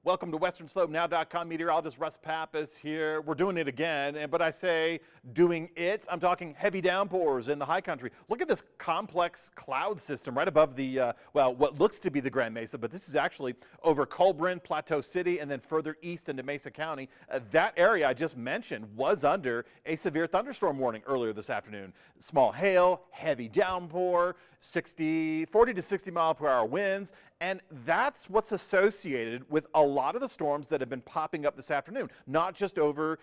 Welcome to WesternSlopeNow.com. Meteorologist Russ Pappas here. We're doing it again, but I say doing it, I'm talking heavy downpours in the high country. Look at this complex cloud system right above the, well, what looks to be the Grand Mesa, but this is actually over Colburn, Plateau City, and then further east into Mesa County. That area I just mentioned was under a severe thunderstorm warning earlier this afternoon. Small hail, heavy downpour, 40 to 60 mile per hour winds, and that's what's associated with a lot of the storms that have been popping up this afternoon, not just over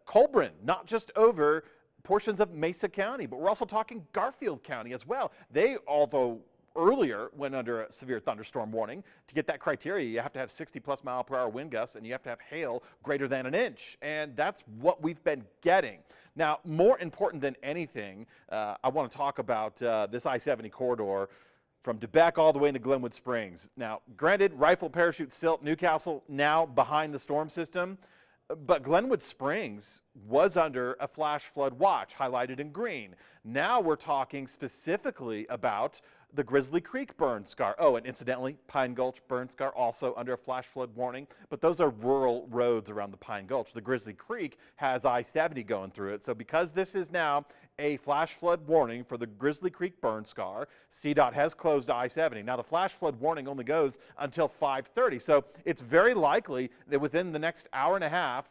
Colburn, not just over portions of Mesa County, but we're also talking Garfield County as well. They, although earlier went under a severe thunderstorm warning. To get that criteria, you have to have 60+ mile per hour wind gusts and you have to have hail greater than an inch, and that's what we've been getting. Now, more important than anything, I want to talk about this I-70 corridor from DeBeck all the way into Glenwood Springs. Now, granted, Rifle, Parachute, Silt, Newcastle now behind the storm system, but Glenwood Springs was under a flash flood watch highlighted in green. Now we're talking specifically about the Grizzly Creek burn scar. Oh, and incidentally, Pine Gulch burn scar also under a flash flood warning, but those are rural roads around the Pine Gulch. The Grizzly Creek has I-70 going through it, so because this is now a flash flood warning for the Grizzly Creek burn scar, CDOT has closed I-70. Now the flash flood warning only goes until 5:30, so it's very likely that within the next hour and a half,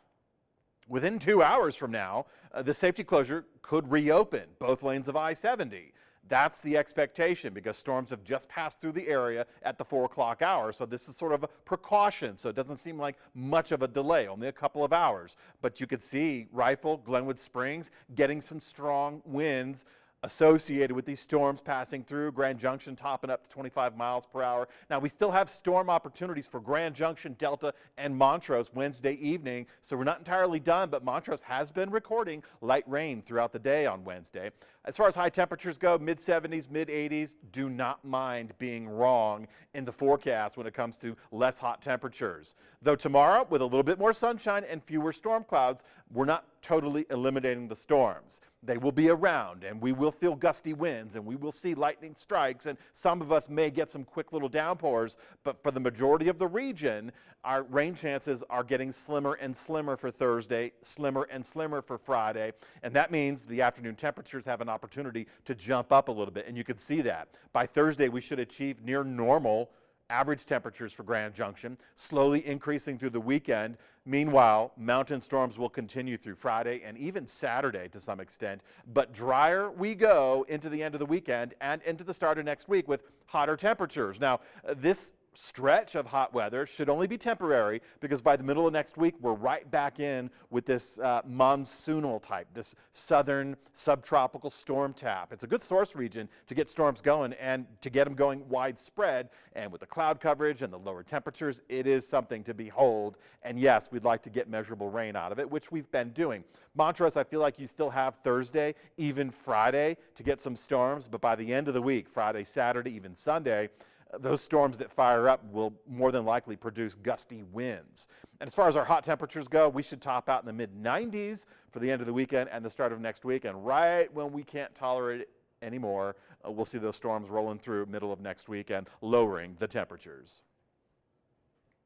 within 2 hours from now, the safety closure could reopen both lanes of I-70. That's the expectation because storms have just passed through the area at the 4 o'clock hour. So this is sort of a precaution. So it doesn't seem like much of a delay, only a couple of hours. But you could see Rifle, Glenwood Springs getting some strong winds associated with these storms passing through. Grand Junction topping up to 25 miles per hour. Now, we still have storm opportunities for Grand Junction, Delta, and Montrose Wednesday evening, so we're not entirely done, but Montrose has been recording light rain throughout the day on Wednesday. As far as high temperatures go, mid-70s, mid-80s, do not mind being wrong in the forecast when it comes to less hot temperatures. Though tomorrow, with a little bit more sunshine and fewer storm clouds, we're not totally eliminating the storms. They will be around, and we will feel gusty winds, and we will see lightning strikes, and some of us may get some quick little downpours, but for the majority of the region, our rain chances are getting slimmer and slimmer for Thursday, slimmer and slimmer for Friday, and that means the afternoon temperatures have an opportunity to jump up a little bit, and you can see that. By Thursday, we should achieve near normal average temperatures for Grand Junction, slowly increasing through the weekend. Meanwhile, mountain storms will continue through Friday and even Saturday to some extent, but drier we go into the end of the weekend and into the start of next week with hotter temperatures. Now, this stretch of hot weather should only be temporary because by the middle of next week, we're right back in with this monsoonal type, this southern subtropical storm tap. It's a good source region to get storms going and to get them going widespread. And with the cloud coverage and the lower temperatures, it is something to behold. And yes, we'd like to get measurable rain out of it, which we've been doing. Montrose, I feel like you still have Thursday, even Friday to get some storms, but by the end of the week, Friday, Saturday, even Sunday, those storms that fire up will more than likely produce gusty winds. And as far as our hot temperatures go, we should top out in the mid-90s for the end of the weekend and the start of next week. And right when we can't tolerate it anymore, we'll see those storms rolling through middle of next week and lowering the temperatures.